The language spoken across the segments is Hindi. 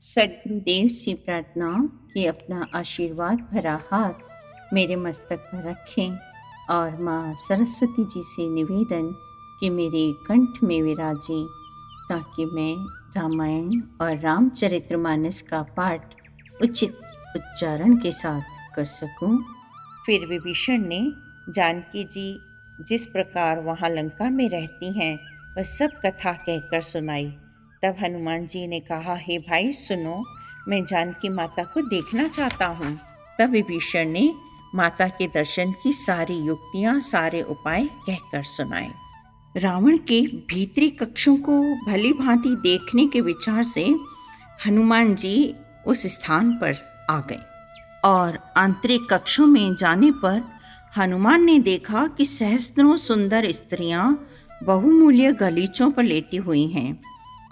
सद्गुरुदेव से प्रार्थना कि अपना आशीर्वाद भरा हाथ मेरे मस्तक पर रखें और माँ सरस्वती जी से निवेदन कि मेरे कंठ में विराजें ताकि मैं रामायण और रामचरितमानस का पाठ उचित उच्चारण के साथ कर सकूं। फिर विभीषण ने जानकी जी जिस प्रकार वहाँ लंका में रहती हैं वह सब कथा कहकर सुनाई। तब हनुमान जी ने कहा, हे भाई सुनो, मैं जानकी माता को देखना चाहता हूँ। तब विभीषण ने माता के दर्शन की सारी युक्तियाँ, सारे उपाय कहकर सुनाए। रावण के भीतरी कक्षों को भली भांति देखने के विचार से हनुमान जी उस स्थान पर आ गए और आंतरिक कक्षों में जाने पर हनुमान ने देखा कि सहस्त्रों सुंदर स्त्रियां बहुमूल्य गलीचों पर लेटी हुई हैं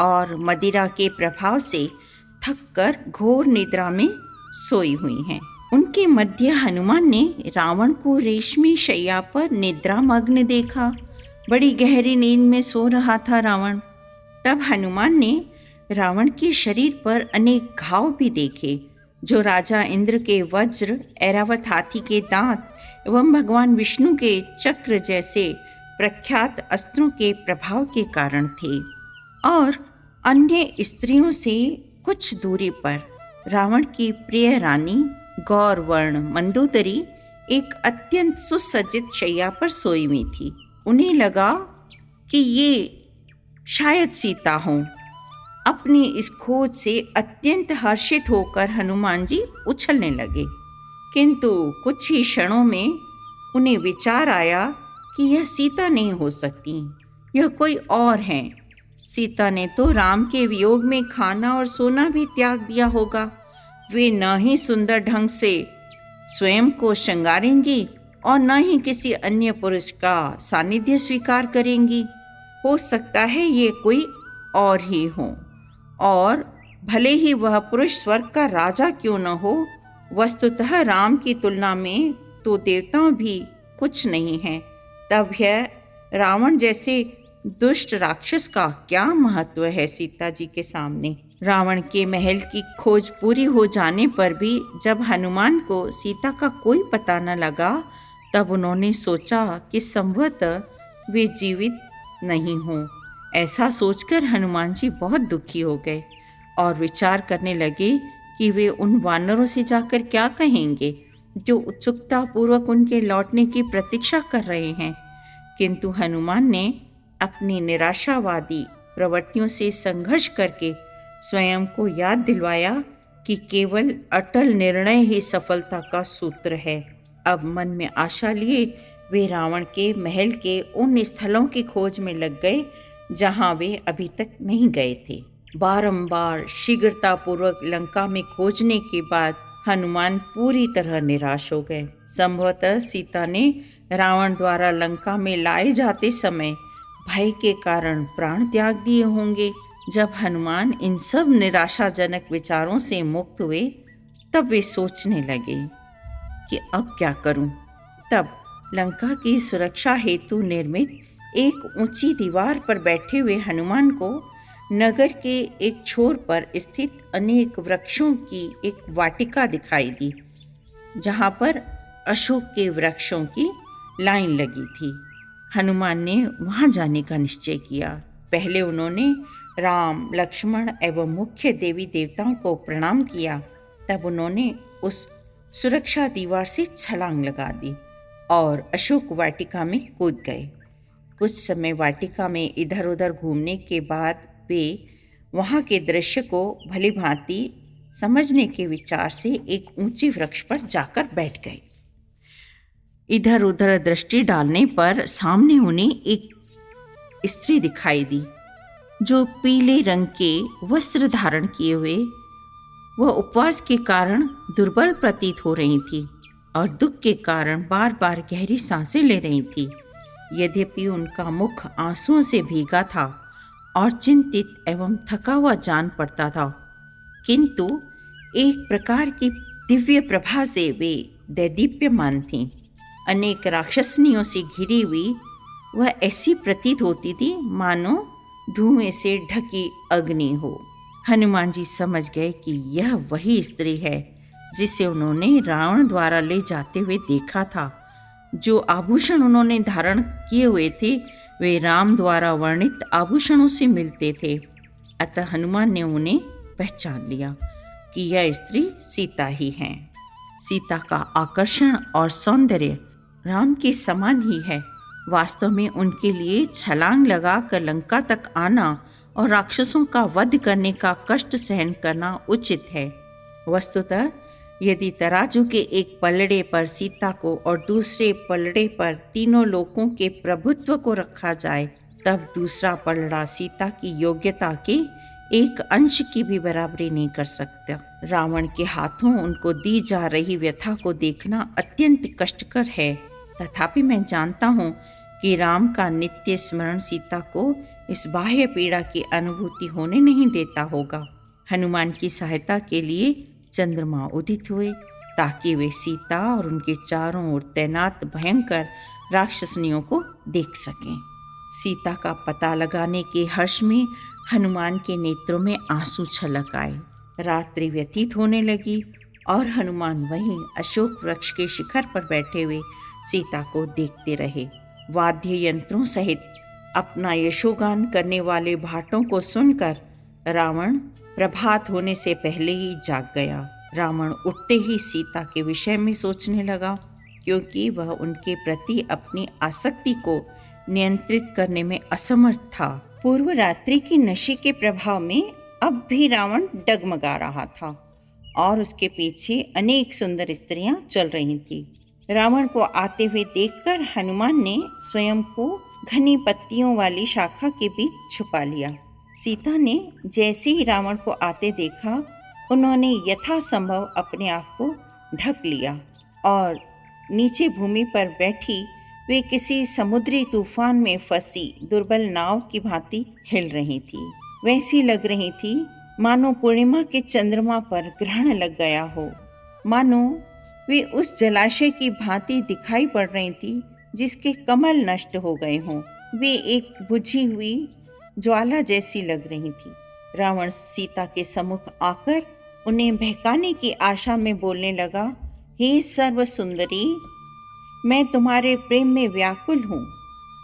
और मदिरा के प्रभाव से थककर घोर निद्रा में सोई हुई हैं। उनके मध्य हनुमान ने रावण को रेशमी शैया पर निद्रामग्न देखा। बड़ी गहरी नींद में सो रहा था रावण। तब हनुमान ने रावण के शरीर पर अनेक घाव भी देखे जो राजा इंद्र के वज्र, ऐरावत हाथी के दांत एवं भगवान विष्णु के चक्र जैसे प्रख्यात अस्त्रों के प्रभाव के कारण थे। और अन्य स्त्रियों से कुछ दूरी पर रावण की प्रिय रानी गौरवर्ण मंदोदरी एक अत्यंत सुसज्जित शैया पर सोई हुई थी। उन्हें लगा कि ये शायद सीता हों। अपनी इस खोज से अत्यंत हर्षित होकर हनुमान जी उछलने लगे, किंतु कुछ ही क्षणों में उन्हें विचार आया कि यह सीता नहीं हो सकती, यह कोई और हैं। सीता ने तो राम के वियोग में खाना और सोना भी त्याग दिया होगा। वे न ही सुंदर ढंग से स्वयं को श्रृंगारेंगी और न ही किसी अन्य पुरुष का सानिध्य स्वीकार करेंगी। हो सकता है ये कोई और ही हो, और भले ही वह पुरुष स्वर्ग का राजा क्यों न हो, वस्तुतः राम की तुलना में तो देवताओं भी कुछ नहीं हैं। तब यह रावण जैसे दुष्ट राक्षस का क्या महत्व है सीता जी के सामने। रावण के महल की खोज पूरी हो जाने पर भी जब हनुमान को सीता का कोई पता न लगा, तब उन्होंने सोचा कि संभवतः वे जीवित नहीं हों। ऐसा सोचकर हनुमान जी बहुत दुखी हो गए और विचार करने लगे कि वे उन वानरों से जाकर क्या कहेंगे जो उत्सुकता पूर्वक उनके लौटने की प्रतीक्षा कर रहे हैं। किंतु हनुमान ने अपनी निराशावादी प्रवृत्तियों से संघर्ष करके स्वयं को याद दिलवाया कि केवल अटल निर्णय ही सफलता का सूत्र है। अब मन में आशा लिए वे रावण के महल के उन स्थलों की खोज में लग गए जहां वे अभी तक नहीं गए थे। बारंबार शीघ्रतापूर्वक लंका में खोजने के बाद हनुमान पूरी तरह निराश हो गए। संभवतः सीता ने रावण द्वारा लंका में लाए जाते समय भय के कारण प्राण त्याग दिए होंगे। जब हनुमान इन सब निराशाजनक विचारों से मुक्त हुए, तब वे सोचने लगे कि अब क्या करूं। तब लंका की सुरक्षा हेतु निर्मित एक ऊंची दीवार पर बैठे हुए हनुमान को नगर के एक छोर पर स्थित अनेक वृक्षों की एक वाटिका दिखाई दी, जहां पर अशोक के वृक्षों की लाइन लगी थी। हनुमान ने वहां जाने का निश्चय किया। पहले उन्होंने राम, लक्ष्मण एवं मुख्य देवी देवताओं को प्रणाम किया। तब उन्होंने उस सुरक्षा दीवार से छलांग लगा दी और अशोक वाटिका में कूद गए। कुछ समय वाटिका में इधर उधर घूमने के बाद वे वहाँ के दृश्य को भली भांति समझने के विचार से एक ऊंचे वृक्ष पर जाकर बैठ गए। इधर उधर दृष्टि डालने पर सामने उन्हें एक स्त्री दिखाई दी जो पीले रंग के वस्त्र धारण किए हुए वह उपवास के कारण दुर्बल प्रतीत हो रही थी और दुख के कारण बार बार गहरी सांसें ले रही थी। यद्यपि उनका मुख आंसुओं से भीगा था और चिंतित एवं थका हुआ जान पड़ता था, किंतु एक प्रकार की दिव्य प्रभा से वे दैदीप्यमान थीं। अनेक राक्षसनियों से घिरी हुई वह ऐसी प्रतीत होती थी मानो धुएं से ढकी अग्नि हो। हनुमान जी समझ गए कि यह वही स्त्री है जिसे उन्होंने रावण द्वारा ले जाते हुए देखा था। जो आभूषण उन्होंने धारण किए हुए थे वे राम द्वारा वर्णित आभूषणों से मिलते थे। अतः हनुमान ने उन्हें पहचान लिया कि यह स्त्री सीता ही है। सीता का आकर्षण और सौंदर्य राम के समान ही है। वास्तव में उनके लिए छलांग लगाकर लंका तक आना और राक्षसों का वध करने का कष्ट सहन करना उचित है। वस्तुतः यदि तराजू के एक पलड़े पर सीता को और दूसरे पलड़े पर तीनों लोकों के प्रभुत्व को रखा जाए, तब दूसरा पलड़ा सीता की योग्यता के एक अंश की भी बराबरी नहीं कर सकता। रावण के हाथों उनको दी जा रही व्यथा को देखना अत्यंत कष्टकर है। तथापि मैं जानता हूँ कि राम का नित्य स्मरण सीता को इस बाह्य पीड़ा की अनुभूति होने नहीं देता होगा। हनुमान की सहायता के लिए चंद्रमा उदित हुए ताकि वे सीता और उनके चारों ओर तैनात भयंकर राक्षसनियों को देख सकें। सीता का पता लगाने के हर्ष में हनुमान के नेत्रों में आंसू छलक आए। रात्रि व्यतीत होने लगी और हनुमान वहीं अशोक वृक्ष के शिखर पर बैठे हुए सीता को देखते रहे। वाद्य यंत्रों सहित अपना यशोगान करने वाले भाटों को सुनकर रावण प्रभात होने से पहले ही जाग गया। रावण उठते ही सीता के विषय में सोचने लगा, क्योंकि वह उनके प्रति अपनी आसक्ति को नियंत्रित करने में असमर्थ था। पूर्व रात्रि की नशे के प्रभाव में अब भी रावण डगमगा रहा था और उसके पीछे अनेक सुंदर स्त्रियां चल रही थी। रावण को आते हुए देखकर हनुमान ने स्वयं को घनी पत्तियों वाली शाखा के बीच छुपा लिया। सीता ने जैसे ही रावण को आते देखा, उन्होंने यथासंभव अपने आप को ढक लिया और नीचे भूमि पर बैठी वे किसी समुद्री तूफान में फंसी दुर्बल नाव की भांति हिल रही थी। वैसी लग रही थी मानो पूर्णिमा के चंद्रमा पर ग्रहण लग गया हो, मानो वे उस जलाशय की भांति दिखाई पड़ रही थी जिसके कमल नष्ट हो गए हों। वे एक बुझी हुई ज्वाला जैसी लग रही थी। रावण सीता के सम्मुख आकर उन्हें बहकाने की आशा में बोलने लगा, हे सर्व सुंदरी, मैं तुम्हारे प्रेम में व्याकुल हूँ,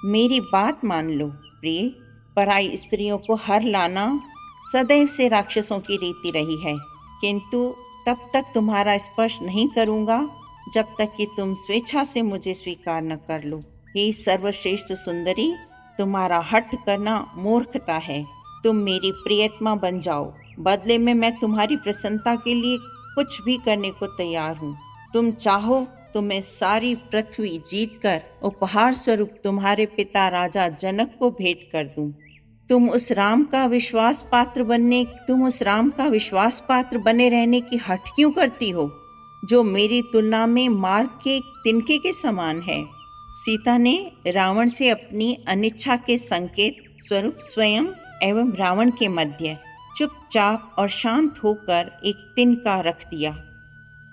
मेरी बात मान लो। प्रिय, पराई स्त्रियों को हर लाना सदैव से राक्षसों की रीति रही है, किंतु तब तक तुम्हारा स्पर्श नहीं करूँगा जब तक कि तुम स्वेच्छा से मुझे स्वीकार न कर लो। हे सर्वश्रेष्ठ सुंदरी, तुम्हारा हठ करना मूर्खता है। तुम मेरी प्रियतमा बन जाओ, बदले में मैं तुम्हारी प्रसन्नता के लिए कुछ भी करने को तैयार हूँ। तुम चाहो तो मैं सारी पृथ्वी जीतकर उपहार स्वरूप तुम्हारे पिता राजा जनक को भेंट कर दूं। तुम उस राम का विश्वास पात्र बने रहने की हठ क्यों करती हो, जो मेरी तुलना में मार्ग के तिनके के समान है। सीता ने रावण से अपनी अनिच्छा के संकेत स्वरूप स्वयं एवं रावण के मध्य चुपचाप और शांत होकर एक तिनका रख दिया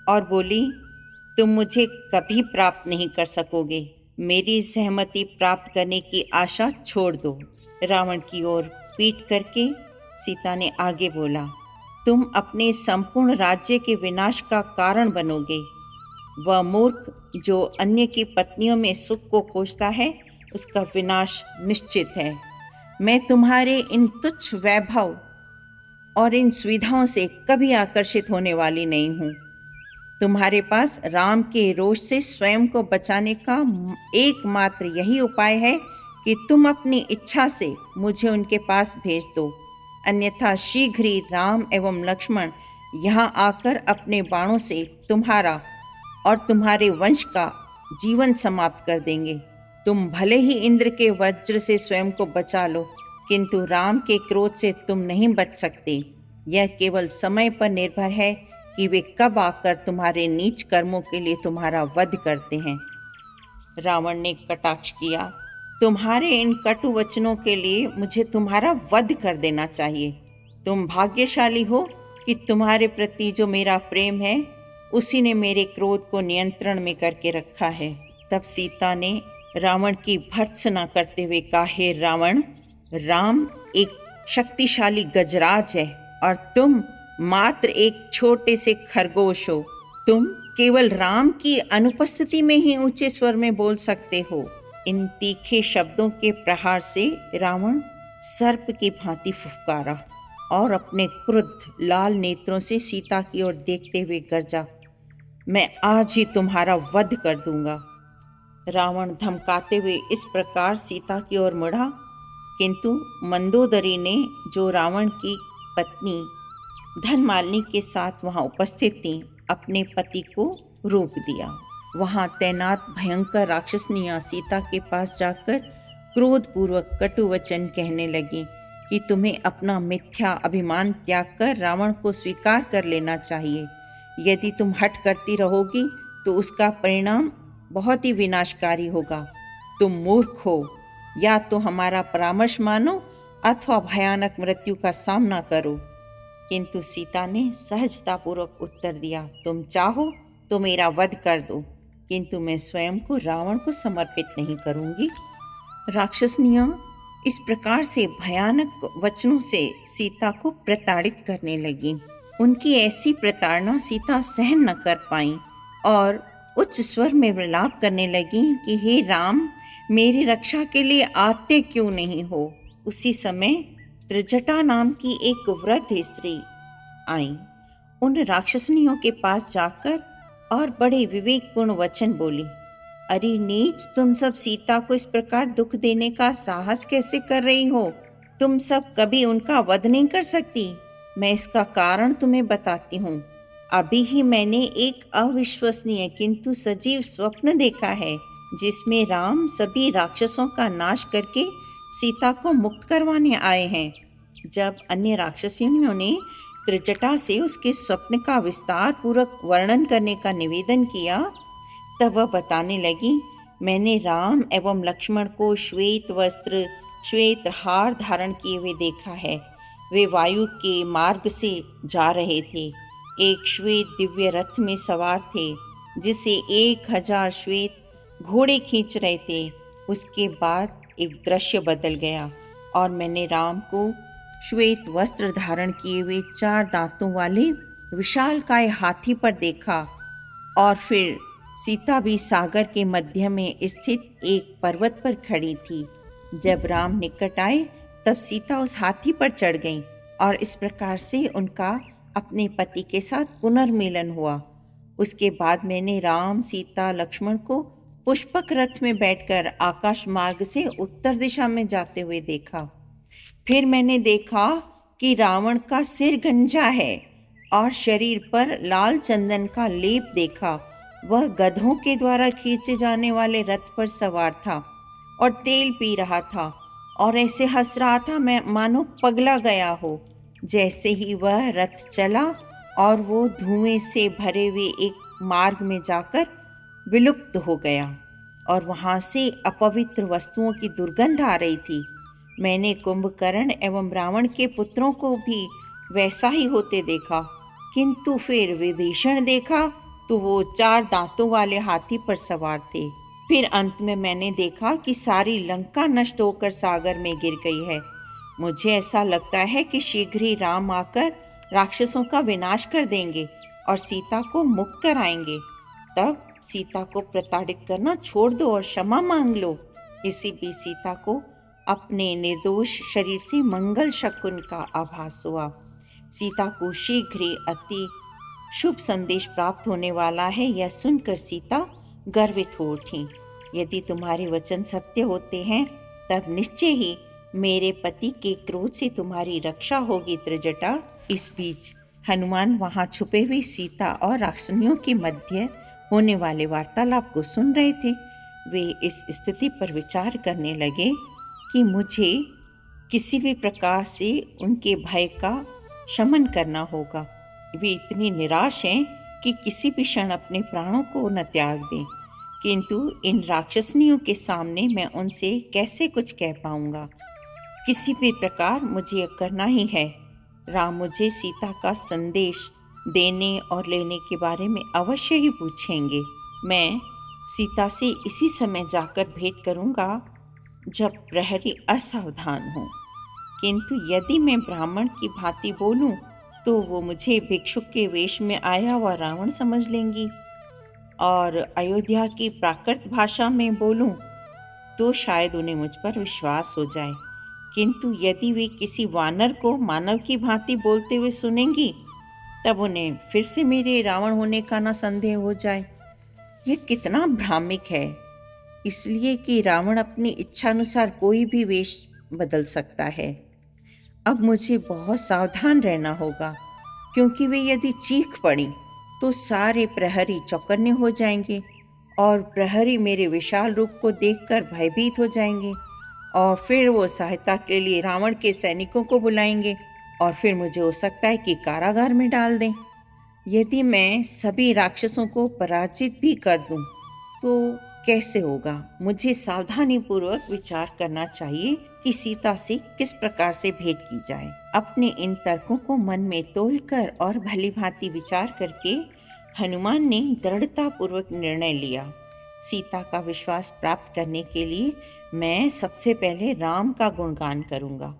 और बोली, तुम मुझे कभी प्राप्त नहीं कर सकोगे। मेरी सहमति प्राप्त करने की आशा छोड़ दो। रावण की ओर पीठ करके सीता ने आगे बोला, तुम अपने संपूर्ण राज्य के विनाश का कारण बनोगे। वह मूर्ख जो अन्य की पत्नियों में सुख को खोजता है, उसका विनाश निश्चित है। मैं तुम्हारे इन तुच्छ वैभव और इन सुविधाओं से कभी आकर्षित होने वाली नहीं हूँ। तुम्हारे पास राम के रोष से स्वयं को बचाने का एकमात्र यही उपाय है कि तुम अपनी इच्छा से मुझे उनके पास भेज दो, अन्यथा शीघ्र ही राम एवं लक्ष्मण यहाँ आकर अपने बाणों से तुम्हारा और तुम्हारे वंश का जीवन समाप्त कर देंगे। तुम भले ही इंद्र के वज्र से स्वयं को बचा लो, किंतु राम के क्रोध से तुम नहीं बच सकते। यह केवल समय पर निर्भर है कि वे कब आकर तुम्हारे नीच कर्मों के लिए तुम्हारा वध करते हैं। रावण ने कटाक्ष किया, तुम्हारे इन कटु वचनों के लिए मुझे तुम्हारा वध कर देना चाहिए। तुम भाग्यशाली हो कि तुम्हारे प्रति जो मेरा प्रेम है उसी ने मेरे क्रोध को नियंत्रण में करके रखा है। तब सीता ने रावण की भर्त्सना करते हुए कहा, हे रावण, राम एक शक्तिशाली गजराज है और तुम मात्र एक छोटे से खरगोश हो। तुम केवल राम की अनुपस्थिति में ही ऊंचे स्वर में बोल सकते हो। इन तीखे शब्दों के प्रहार से रावण सर्प की भांति फुफकारा और अपने क्रुद्ध लाल नेत्रों से सीता की ओर देखते हुए गरजा, मैं आज ही तुम्हारा वध कर दूंगा। रावण धमकाते हुए इस प्रकार सीता की ओर मुड़ा, किंतु मंदोदरी ने, जो रावण की पत्नी धनमालिनी के साथ वहां उपस्थित थी, अपने पति को रोक दिया। वहां तैनात भयंकर राक्षसनियां सीता के पास जाकर क्रोधपूर्वक कटु वचन कहने लगी कि तुम्हें अपना मिथ्या अभिमान त्याग कर रावण को स्वीकार कर लेना चाहिए। यदि तुम हठ करती रहोगी तो उसका परिणाम बहुत ही विनाशकारी होगा। तुम मूर्ख हो, या तो हमारा परामर्श मानो अथवा भयानक मृत्यु का सामना करो। किंतु सीता ने सहजतापूर्वक उत्तर दिया, तुम चाहो तो मेरा वध कर दो, किंतु मैं स्वयं को रावण को समर्पित नहीं करूंगी। राक्षसनियां इस प्रकार से भयानक वचनों से सीता को प्रताड़ित करने लगी। उनकी ऐसी प्रताड़ना सीता सहन न कर पाई और उच्च स्वर में विलाप करने लगी कि हे राम, मेरी रक्षा के लिए आते क्यों नहीं हो। उसी समय त्रिजटा नाम की एक वृद्ध स्त्री आई। उन राक्षसनियों के पास जाकर और बड़े विवेकपूर्ण वचन बोली, अरे नीच, तुम सब सीता को इस प्रकार दुख देने का साहस कैसे कर रही हो? तुम सब कभी उनका वध नहीं कर सकती। मैं इसका कारण तुम्हें बताती हूँ। अभी ही मैंने एक अविश्वसनीय किंतु सजीव स्वप्न देखा है, जिसमें राम सभी राक्षसों का नाश करके सीता को मुक्त करवाने आए हैं। जब अन्य राक्षसियों ने त्रिजटा से उसके स्वप्न का विस्तार पूर्वक वर्णन करने का निवेदन किया, तब वह बताने लगी, मैंने राम एवं लक्ष्मण को श्वेत वस्त्र, श्वेत हार धारण किए हुए देखा है। वे वायु के मार्ग से जा रहे थे। एक श्वेत दिव्य रथ में सवार थे, जिसे 1000 श्वेत घोड़े खींच रहे थे। उसके बाद एक दृश्य बदल गया और मैंने राम को श्वेत वस्त्र धारण किए हुए 4 दांतों वाले विशालकाय हाथी पर देखा। और फिर सीता भी सागर के मध्य में स्थित एक पर्वत पर खड़ी थी। जब राम निकट आए तब सीता उस हाथी पर चढ़ गई और इस प्रकार से उनका अपने पति के साथ पुनर्मिलन हुआ। उसके बाद मैंने राम, सीता, लक्ष्मण को पुष्पक रथ में बैठकर आकाश मार्ग से उत्तर दिशा में जाते हुए देखा। फिर मैंने देखा कि रावण का सिर गंजा है और शरीर पर लाल चंदन का लेप देखा। वह गधों के द्वारा खींचे जाने वाले रथ पर सवार था और तेल पी रहा था और ऐसे हंस रहा था मैं मानो पगला गया हो। जैसे ही वह रथ चला और वो धुएं से भरे हुए एक मार्ग में जाकर विलुप्त हो गया और वहाँ से अपवित्र वस्तुओं की दुर्गंध आ रही थी। मैंने कुंभकर्ण एवं रावण के पुत्रों को भी वैसा ही होते देखा, किंतु फिर विभीषण देखा तो वो 4 दांतों वाले हाथी पर सवार थे। फिर अंत में मैंने देखा कि सारी लंका नष्ट होकर सागर में गिर गई है। मुझे ऐसा लगता है कि शीघ्र ही राम आकर राक्षसों का विनाश कर देंगे और सीता को मुक्त कराएंगे। तब सीता को प्रताड़ित करना छोड़ दो और क्षमा मांग लो। इसी बीच सीता को अपने निर्दोष शरीर से मंगल शकुन का आभास हुआ। सीता को शीघ्र ही अति शुभ संदेश प्राप्त होने वाला है, यह सुनकर सीता गर्वित हो उठी। यदि तुम्हारे वचन सत्य होते हैं तब निश्चय ही मेरे पति के क्रोध से तुम्हारी रक्षा होगी त्रिजटा। इस बीच हनुमान वहां छुपे हुए सीता और राक्षसनियों के मध्य होने वाले वार्तालाप को सुन रहे थे। वे इस स्थिति पर विचार करने लगे कि मुझे किसी भी प्रकार से उनके भय का शमन करना होगा। वे इतनी निराश हैं कि किसी भी क्षण अपने प्राणों को न त्याग दें, किंतु इन राक्षसनियों के सामने मैं उनसे कैसे कुछ कह पाऊंगा। किसी भी प्रकार मुझे यह करना ही है। राम मुझे सीता का संदेश देने और लेने के बारे में अवश्य ही पूछेंगे। मैं सीता से इसी समय जाकर भेंट करूंगा जब प्रहरी असावधान हो। किंतु यदि मैं ब्राह्मण की भांति बोलूं तो वो मुझे भिक्षुक के वेश में आया हुआ रावण समझ लेंगी, और अयोध्या की प्राकृत भाषा में बोलूं तो शायद उन्हें मुझ पर विश्वास हो जाए। किंतु यदि वे किसी वानर को मानव की भांति बोलते हुए सुनेंगी, तब उन्हें फिर से मेरे रावण होने का ना संदेह हो जाए। यह कितना भ्रामिक है, इसलिए कि रावण अपनी इच्छानुसार कोई भी वेश बदल सकता है। अब मुझे बहुत सावधान रहना होगा, क्योंकि वे यदि चीख पड़ी तो सारे प्रहरी चौकन्ने हो जाएंगे, और प्रहरी मेरे विशाल रूप को देखकर भयभीत हो जाएंगे, और फिर वो सहायता के लिए रावण के सैनिकों को बुलाएंगे, और फिर मुझे हो सकता है कि कारागार में डाल दें। यदि मैं सभी राक्षसों को पराजित भी कर दूं, तो कैसे होगा? मुझे सावधानीपूर्वक विचार करना चाहिए कि सीता से किस प्रकार से भेंट की जाए। अपने इन तर्कों को मन में तोलकर और भली भांति विचार करके हनुमान ने दृढ़तापूर्वक निर्णय लिया। सीता का विश्वास प्राप्त करने के लिए मैं सबसे पहले राम का गुणगान करूंगा,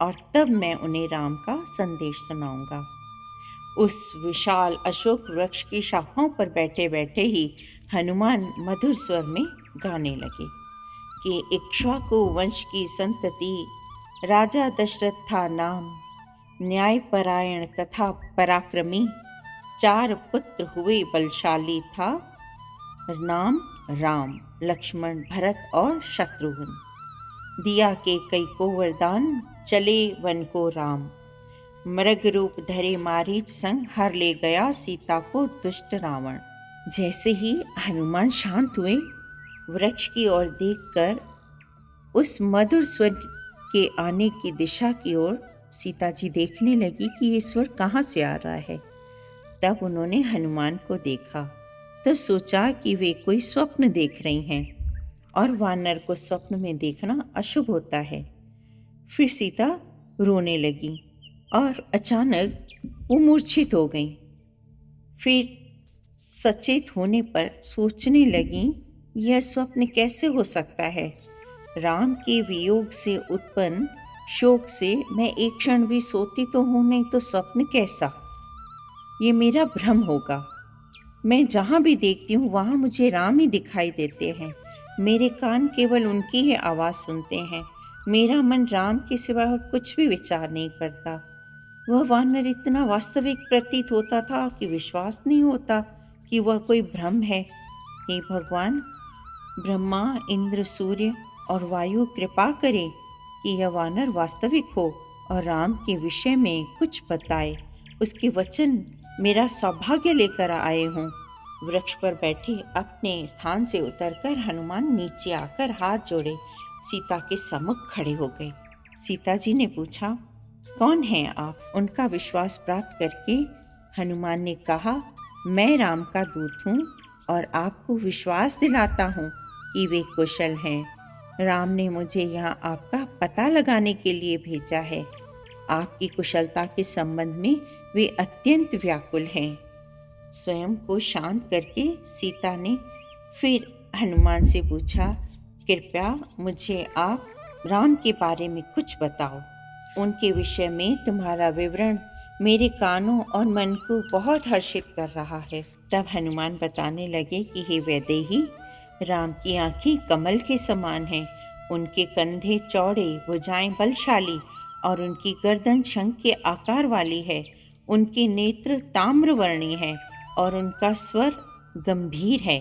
और तब मैं उन्हें राम का संदेश सुनाऊंगा। उस विशाल अशोक वृक्ष की शाखाओं पर बैठे बैठे ही हनुमान मधुर स्वर में गाने लगे कि इक्ष्वाकु वंश की संतति, राजा दशरथ था नाम, न्यायपरायण तथा पराक्रमी, 4 पुत्र हुए बलशाली था, नाम राम, लक्ष्मण, भरत और शत्रुघ्न। दिया के कई को वरदान, चले वन को राम, मृग रूप धरे मारीच संग, हर ले गया सीता को दुष्ट रावण। जैसे ही हनुमान शांत हुए, वृक्ष की ओर देखकर उस मधुर स्वर के आने की दिशा की ओर सीता जी देखने लगी कि ये स्वर कहाँ से आ रहा है। तब उन्होंने हनुमान को देखा, तब सोचा कि वे कोई स्वप्न देख रही हैं, और वानर को स्वप्न में देखना अशुभ होता है। फिर सीता रोने लगी और अचानक वो मूर्छित हो गई। फिर सचेत होने पर सोचने लगी, यह स्वप्न कैसे हो सकता है? राम के वियोग से उत्पन्न शोक से मैं एक क्षण भी सोती तो हूँ नहीं, तो स्वप्न कैसा? ये मेरा भ्रम होगा। मैं जहाँ भी देखती हूँ वहाँ मुझे राम ही दिखाई देते हैं। मेरे कान केवल उनकी ही आवाज़ सुनते हैं। मेरा मन राम के सिवा और कुछ भी विचार नहीं करता। वह वानर इतना वास्तविक प्रतीत होता था कि विश्वास नहीं होता कि वह कोई भ्रम है। हे भगवान, ब्रह्मा, इंद्र, सूर्य और वायु कृपा करें कि यह वानर वास्तविक हो और राम के विषय में कुछ बताए। उसके वचन मेरा सौभाग्य लेकर आए हों। वृक्ष पर बैठे अपने स्थान से उतरकर हनुमान नीचे आकर हाथ जोड़े सीता के सम्मुख खड़े हो गए। सीता जी ने पूछा, कौन हैं आप? उनका विश्वास प्राप्त करके हनुमान ने कहा, मैं राम का दूत हूँ और आपको विश्वास दिलाता हूँ कि वे कुशल हैं। राम ने मुझे यहाँ आपका पता लगाने के लिए भेजा है। आपकी कुशलता के संबंध में वे अत्यंत व्याकुल हैं। स्वयं को शांत करके सीता ने फिर हनुमान से पूछा, कृपया मुझे आप राम के बारे में कुछ बताओ। उनके विषय में तुम्हारा विवरण मेरे कानों और मन को बहुत हर्षित कर रहा है। तब हनुमान बताने लगे कि हे वैदेही, राम की आंखें कमल के समान हैं, उनके कंधे चौड़े, भुजाएं बलशाली और उनकी गर्दन शंख के आकार वाली है। उनके नेत्र ताम्रवर्णी हैं और उनका स्वर गंभीर है।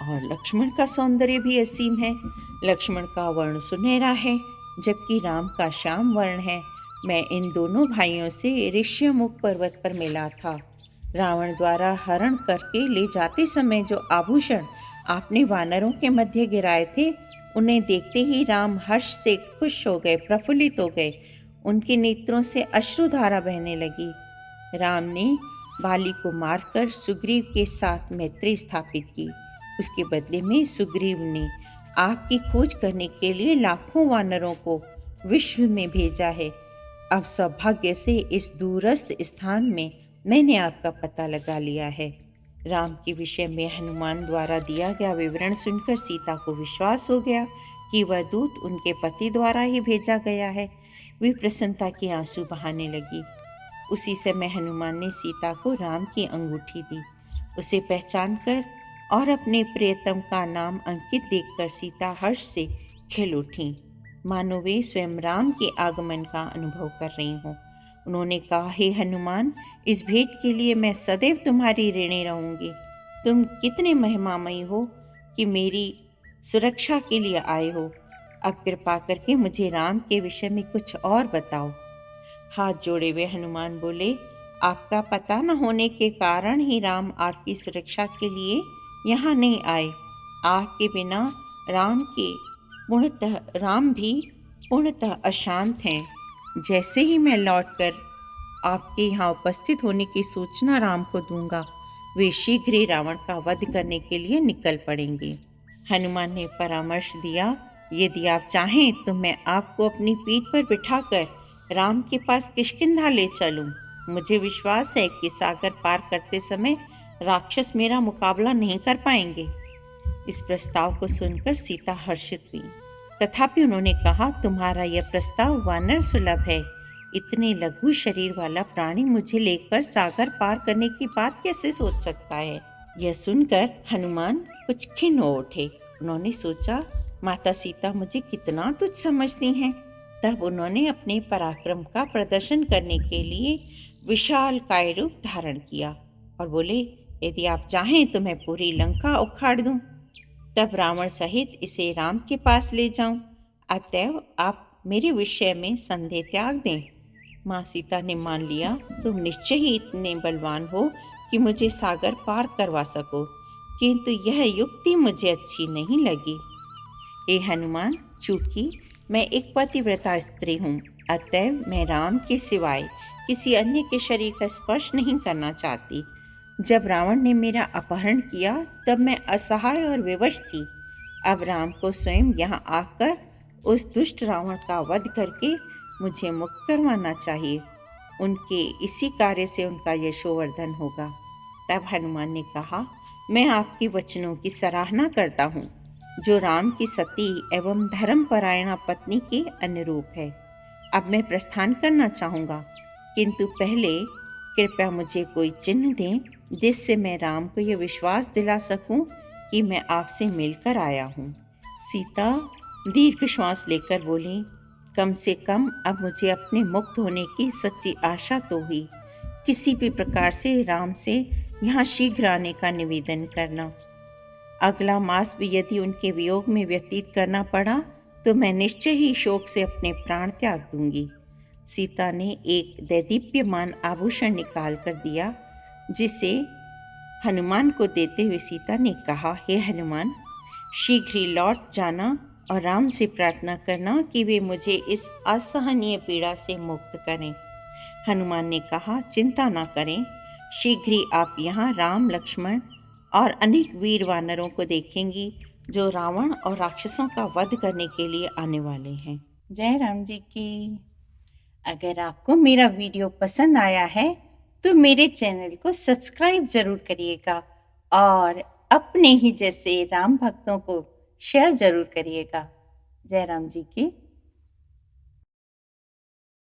और लक्ष्मण का सौंदर्य भी असीम है। लक्ष्मण का वर्ण सुनहरा है, जबकि राम का श्याम वर्ण है। मैं इन दोनों भाइयों से ऋष्यमुख पर्वत पर मिला था। रावण द्वारा हरण करके ले जाते समय जो आभूषण आपने वानरों के मध्य गिराए थे, उन्हें देखते ही राम हर्ष से खुश हो गए, प्रफुल्लित हो गए। उनके नेत्रों से अश्रुधारा बहने लगी। राम ने बाली को मारकर सुग्रीव के साथ मैत्री स्थापित की। उसके बदले में सुग्रीव ने आपकी खोज करने के लिए लाखों वानरों को विश्व में भेजा है। अब सौभाग्य से इस दूरस्थ स्थान में मैंने आपका पता लगा लिया है। राम के विषय में हनुमान द्वारा दिया गया विवरण सुनकर सीता को विश्वास हो गया कि वह दूत उनके पति द्वारा ही भेजा गया है। वे प्रसन्नता के आंसू बहाने लगी। उसी समय हनुमान ने सीता को राम की अंगूठी दी। उसे पहचान कर और अपने प्रियतम का नाम अंकित देखकर सीता हर्ष से खिल उठी, मानो वे स्वयं राम के आगमन का अनुभव कर रही हों। उन्होंने कहा, हे हनुमान, इस भेंट के लिए मैं सदैव तुम्हारी ऋणी रहूंगी। तुम कितने महिमामयी हो कि मेरी सुरक्षा के लिए आए हो। अब कृपा करके मुझे राम के विषय में कुछ और बताओ। हाथ जोड़े हुए हनुमान बोले, आपका पता न होने के कारण ही राम आपकी सुरक्षा के लिए यहाँ नहीं आए। आपके बिना राम भी पूर्णतः अशांत हैं। जैसे ही मैं लौटकर आपके यहाँ उपस्थित होने की सूचना राम को दूंगा, वे शीघ्र ही रावण का वध करने के लिए निकल पड़ेंगे। हनुमान ने परामर्श दिया, यदि आप चाहें तो मैं आपको अपनी पीठ पर बिठाकर राम के पास किष्किंधा ले चलूं। मुझे विश्वास है कि सागर पार करते समय राक्षस मेरा मुकाबला नहीं कर पाएंगे। इस प्रस्ताव को सुनकर सीता हर्षित हुई, तथापि उन्होंने कहा, तुम्हारा यह प्रस्ताव वानर सुलभ है। इतने लघु शरीर वाला प्राणी मुझे लेकर सागर पार करने की बात कैसे सोच सकता है। यह सुनकर हनुमान कुछ खिन्न हो उठे। उन्होंने सोचा, माता सीता मुझे कितना तुच्छ समझती हैं। तब उन्होंने अपने पराक्रम का प्रदर्शन करने के लिए विशाल काय रूप धारण किया और बोले, यदि आप चाहें तो मैं पूरी लंका उखाड़ दूं, तब रावण सहित इसे राम के पास ले जाऊं। अतएव आप मेरे विषय में संदेह त्याग दें। माँ सीता ने मान लिया, तुम निश्चय ही इतने बलवान हो कि मुझे सागर पार करवा सको, किंतु यह युक्ति मुझे अच्छी नहीं लगी। हे हनुमान, चूंकि मैं एक पतिव्रता स्त्री हूँ, अतएव मैं राम के सिवाय किसी अन्य के शरीर का स्पर्श नहीं करना चाहती। जब रावण ने मेरा अपहरण किया तब मैं असहाय और विवश थी। अब राम को स्वयं यहाँ आकर उस दुष्ट रावण का वध करके मुझे मुक्त करवाना चाहिए। उनके इसी कार्य से उनका यशोवर्धन होगा। तब हनुमान ने कहा, मैं आपके वचनों की सराहना करता हूँ, जो राम की सती एवं धर्मपरायणा पत्नी के अनुरूप है। अब मैं प्रस्थान करना चाहूँगा, किंतु पहले कृपया मुझे कोई चिन्ह दें जिससे मैं राम को यह विश्वास दिला सकूं कि मैं आपसे मिलकर आया हूँ। सीता दीर्घ श्वास लेकर बोली, कम से कम अब मुझे अपने मुक्त होने की सच्ची आशा तो हुई। किसी भी प्रकार से राम से यहाँ शीघ्र आने का निवेदन करना। अगला मास भी यदि उनके वियोग में व्यतीत करना पड़ा तो मैं निश्चय ही शोक से अपने प्राण त्याग दूंगी। सीता ने एक दैदीप्यमान आभूषण निकाल कर दिया, जिसे हनुमान को देते हुए सीता ने कहा, हे हनुमान, शीघ्र ही लौट जाना और राम से प्रार्थना करना कि वे मुझे इस असहनीय पीड़ा से मुक्त करें। हनुमान ने कहा, चिंता न करें, शीघ्र ही आप यहाँ राम, लक्ष्मण और अनेक वीर वानरों को देखेंगी जो रावण और राक्षसों का वध करने के लिए आने वाले हैं। जय राम जी की। अगर आपको मेरा वीडियो पसंद आया है तो मेरे चैनल को सब्सक्राइब जरूर करिएगा और अपने ही जैसे राम भक्तों को शेयर जरूर करिएगा। जय राम जी की।